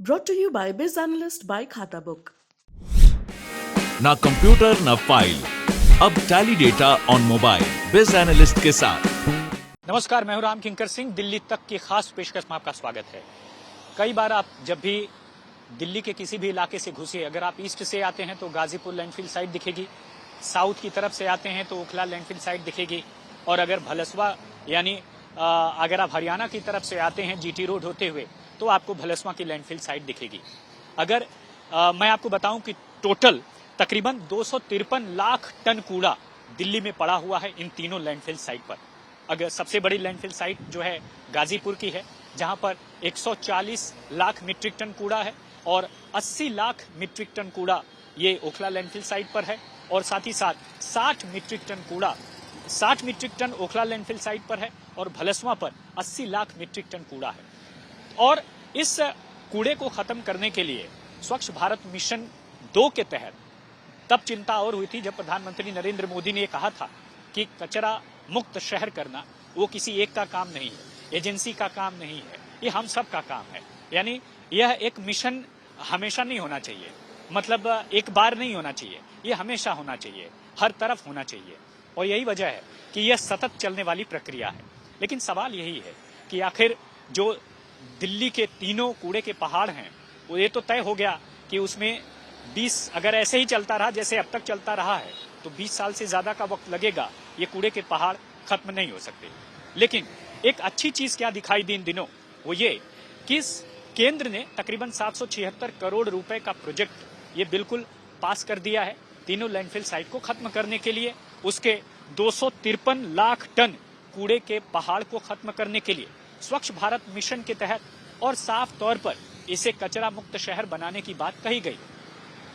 Brought to you by Biz Analyst by Khata Book. ना computer ना file, अब tally data on mobile बिज analyst के साथ। नमस्कार, मैं हूं राम किंकर सिंह। दिल्ली तक की खास पेशकश में आपका स्वागत है। कई बार आप जब भी दिल्ली के किसी भी इलाके से घुसे, अगर आप ईस्ट से आते हैं तो गाजीपुर लैंडफिल साइट दिखेगी, साउथ की तरफ से आते हैं तो ओखला लैंडफिल साइट दिखेगी, और अगर भलसवा यानी अगर आप हरियाणा की तरफ से आते हैं जीटी रोड होते हुए तो आपको भलसवा की लैंडफिल साइट दिखेगी। अगर मैं आपको बताऊं कि टोटल तकरीबन 253 लाख टन कूड़ा दिल्ली में पड़ा हुआ है इन तीनों लैंडफिल साइट पर। अगर सबसे बड़ी लैंडफिल साइट जो है गाजीपुर की है, जहां पर 140 लाख मीट्रिक टन कूड़ा है, और 80 लाख मीट्रिक टन कूड़ा ये ओखला लैंडफिल साइट पर है, और साथ ही साथ 60 metric ton Okhla landfill site पर है, और भलसवा पर 80 लाख मीट्रिक टन कूड़ा है। और इस कूड़े को खत्म करने के लिए स्वच्छ भारत मिशन 2 के तहत तब चिंता और हुई थी जब प्रधानमंत्री नरेंद्र मोदी ने कहा था कि कचरा मुक्त शहर करना वो किसी एक का काम नहीं है, एजेंसी का काम नहीं है, ये हम सब का काम है। यानी यह एक मिशन हमेशा नहीं होना चाहिए, मतलब एक बार नहीं होना चाहिए, ये हमेशा होना चाहिए, हर तरफ होना चाहिए। और यही वजह है कि यह सतत चलने वाली प्रक्रिया है। लेकिन सवाल यही है कि आखिर जो दिल्ली के तीनों कूड़े के पहाड़ हैं, वो ये तो तय हो गया कि उसमें 20 अगर ऐसे ही चलता रहा जैसे अब तक चलता रहा है तो 20 साल से ज्यादा का वक्त लगेगा, ये कूड़े के पहाड़ खत्म नहीं हो सकते। लेकिन एक अच्छी चीज क्या दिखाई दी इन दिनों, वो ये कि केंद्र ने तकरीबन 776 करोड़ रुपए का प्रोजेक्ट ये बिल्कुल पास कर दिया है तीनों लैंडफिल साइट को खत्म करने के लिए, उसके 253 लाख टन कूड़े के पहाड़ को खत्म करने के लिए स्वच्छ भारत मिशन के तहत, और साफ तौर पर इसे कचरा मुक्त शहर बनाने की बात कही गई।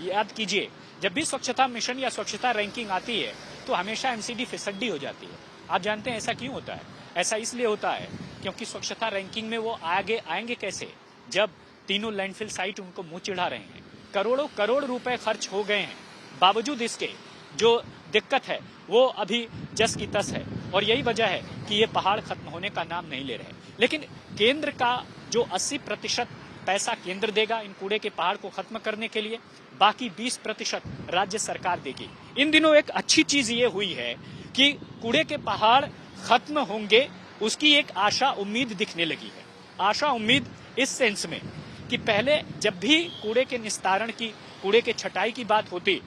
याद कीजिए, जब भी स्वच्छता मिशन या स्वच्छता रैंकिंग आती है तो हमेशा एमसीडी फिसड्डी हो जाती है। आप जानते हैं ऐसा क्यों होता है? ऐसा इसलिए होता है क्योंकि स्वच्छता रैंकिंग में वो आगे आएंगे कैसे, जब तीनों लैंडफिल साइट उनको मुंह चिढ़ा रहे हैं। करोड़ों करोड़ रुपए खर्च हो गए हैं, बावजूद इसके जो दिक्कत है वो अभी जस की तस है, और यही वजह है कि ये पहाड़ खत्म होने का नाम नहीं ले रहे। लेकिन केंद्र का जो 80% पैसा केंद्र देगा इन कूड़े के पहाड़ को खत्म करने के लिए, बाकी 20% राज्य सरकार देगी। इन दिनों एक अच्छी चीज ये हुई है कि कूड़े के पहाड़ खत्म होंगे, उसकी एक आशा उम्मीद दिखने लगी है। आशा उम्मीद इस सेंस में कि पहले जब भी कूड़े के निस्तारण की, कूड़े के छटाई की बात होती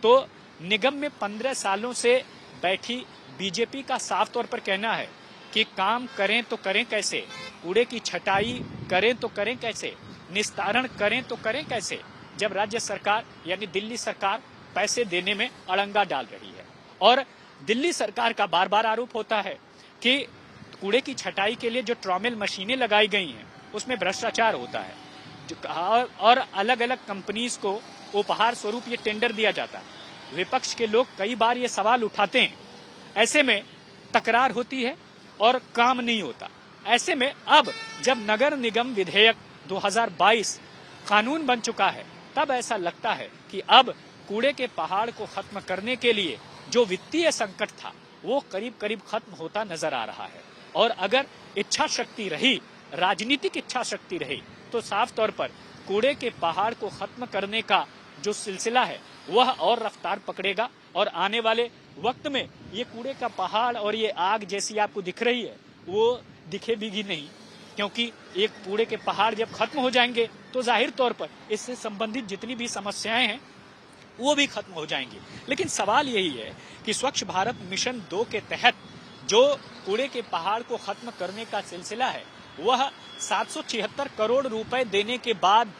तो निगम में 15 सालों से बैठी बीजेपी का साफ तौर पर कहना है कि काम करें तो करें कैसे, कूड़े की छटाई करें तो करें कैसे, निस्तारण करें तो करें कैसे, जब राज्य सरकार यानी दिल्ली सरकार पैसे देने में अड़ंगा डाल रही है। और दिल्ली सरकार का बार बार आरोप होता है कि कूड़े की छटाई के लिए जो ट्रॉमेल मशीनें लगाई गई हैं उसमें भ्रष्टाचार होता है, और अलग अलग कंपनीज को उपहार स्वरूप ये टेंडर दिया जाता है। विपक्ष के लोग कई बार ये सवाल उठाते हैं, ऐसे में तकरार होती है और काम नहीं होता। ऐसे में अब जब नगर निगम विधेयक 2022 कानून बन चुका है, तब ऐसा लगता है कि अब कूड़े के पहाड़ को खत्म करने के लिए जो वित्तीय संकट था वो करीब करीब खत्म होता नजर आ रहा है। और अगर इच्छा शक्ति रही, राजनीतिक इच्छा शक्ति रही, तो साफ तौर पर कूड़े के पहाड़ को खत्म करने का जो सिलसिला है वह और रफ्तार पकड़ेगा, और आने वाले वक्त में ये कूड़े का पहाड़ और ये आग जैसी आपको दिख रही है वो दिखे भी नहीं, क्योंकि एक कूड़े के पहाड़ जब खत्म हो जाएंगे तो जाहिर तौर पर इससे संबंधित जितनी भी समस्याएं हैं वो भी खत्म हो जाएंगी। लेकिन सवाल यही है कि स्वच्छ भारत मिशन 2 के तहत जो कूड़े के पहाड़ को खत्म करने का सिलसिला है वह 776 करोड़ रुपए देने के बाद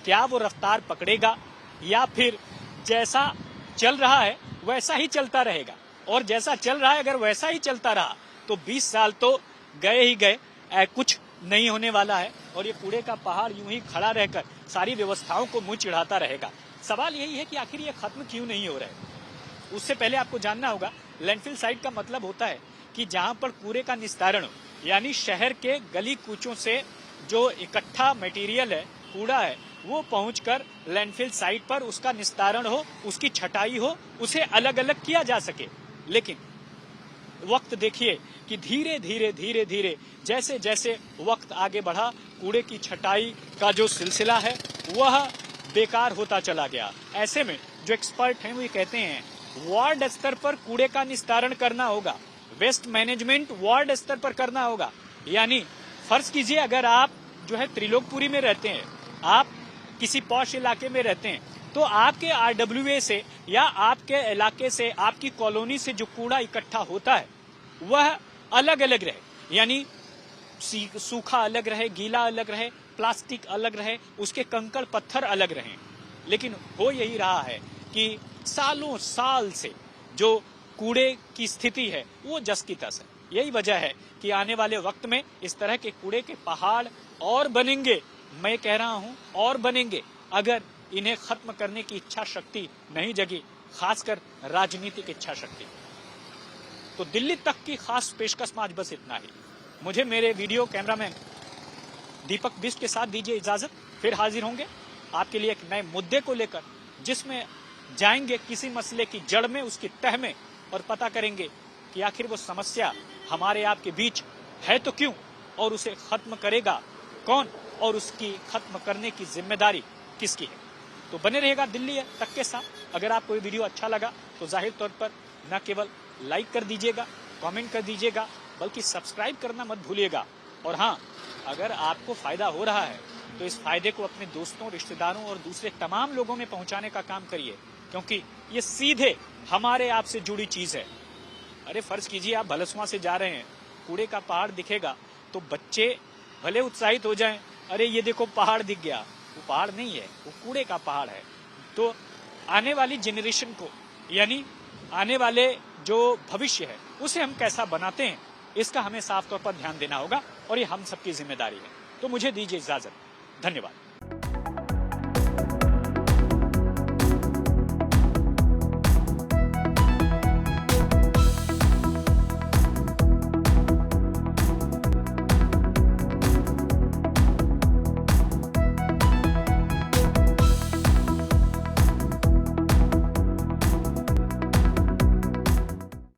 क्या वो रफ्तार पकड़ेगा, या फिर जैसा चल रहा है वैसा ही चलता रहेगा। और जैसा चल रहा है अगर वैसा ही चलता रहा तो 20 साल तो गए ही गए, कुछ नहीं होने वाला है, और ये कूड़े का पहाड़ यूं ही खड़ा रहकर सारी व्यवस्थाओं को मुंह चिढ़ाता रहेगा। सवाल यही है कि आखिर ये खत्म क्यों नहीं हो रहा है। उससे पहले आपको जानना होगा, लैंडफिल साइट का मतलब होता है कि जहां पर कूड़े का निस्तारण हो, यानी शहर के गली कूचों से जो इकट्ठा मटेरियल है, कूड़ा है, वो पहुंचकर लैंडफिल साइट पर उसका निस्तारण हो, उसकी छटाई हो, उसे अलग अलग किया जा सके। लेकिन वक्त देखिए कि धीरे धीरे जैसे जैसे वक्त आगे बढ़ा, कूड़े की छटाई का जो सिलसिला है वह बेकार होता चला गया। ऐसे में जो एक्सपर्ट हैं वो ये कहते हैं वार्ड स्तर पर कूड़े का निस्तारण करना होगा, वेस्ट मैनेजमेंट वार्ड स्तर पर करना होगा। यानी फर्ज कीजिए अगर आप जो है त्रिलोकपुरी में रहते हैं, आप किसी पॉश इलाके में रहते हैं, तो आपके RWA से या आपके इलाके से, आपकी कॉलोनी से जो कूड़ा इकट्ठा होता है वह अलग अलग रहे। यानी सूखा अलग रहे, गीला अलग रहे, प्लास्टिक अलग रहे, उसके कंकड़ पत्थर अलग रहें। लेकिन हो यही रहा है कि सालों साल से जो कूड़े की स्थिति है वो जस की तस है। यही वजह है कि आने वाले वक्त में इस तरह के कूड़े के पहाड़ और बनेंगे, मैं कह रहा हूं और बनेंगे, अगर इन्हें खत्म करने की इच्छा शक्ति नहीं जगी, खासकर राजनीतिक इच्छा शक्ति। तो दिल्ली तक की खास पेशकश में आज बस इतना ही। मुझे मेरे वीडियो कैमरामैन दीपक बिष्ट के साथ दीजिए इजाजत, फिर हाजिर होंगे आपके लिए एक नए मुद्दे को लेकर, जिसमें जाएंगे किसी मसले की जड़ में, उसकी तह में, और पता करेंगे कि आखिर वो समस्या हमारे आपके बीच है तो क्यों, और उसे खत्म करेगा कौन, और उसकी खत्म करने की जिम्मेदारी किसकी है। तो बने रहेगा दिल्ली तक के साथ। अगर आपको ये वीडियो अच्छा लगा तो जाहिर तौर पर न केवल लाइक कर दीजिएगा, कमेंट कर दीजिएगा, बल्कि सब्सक्राइब करना मत भूलिएगा। और हाँ, अगर आपको फायदा हो रहा है तो इस फायदे को अपने दोस्तों, रिश्तेदारों और दूसरे तमाम लोगों में पहुंचाने का काम करिए, क्योंकि ये सीधे हमारे आपसे जुड़ी चीज है। अरे फर्ज कीजिए आप भलसुआ से जा रहे हैं, कूड़े का पहाड़ दिखेगा तो बच्चे भले उत्साहित हो जाएं, अरे ये देखो पहाड़ दिख गया, वो पहाड़ नहीं है, वो कूड़े का पहाड़ है। तो आने वाली जनरेशन को, यानी आने वाले जो भविष्य है उसे हम कैसा बनाते हैं, इसका हमें साफ तौर पर ध्यान देना होगा, और ये हम सबकी जिम्मेदारी है। तो मुझे दीजिए इजाजत, धन्यवाद।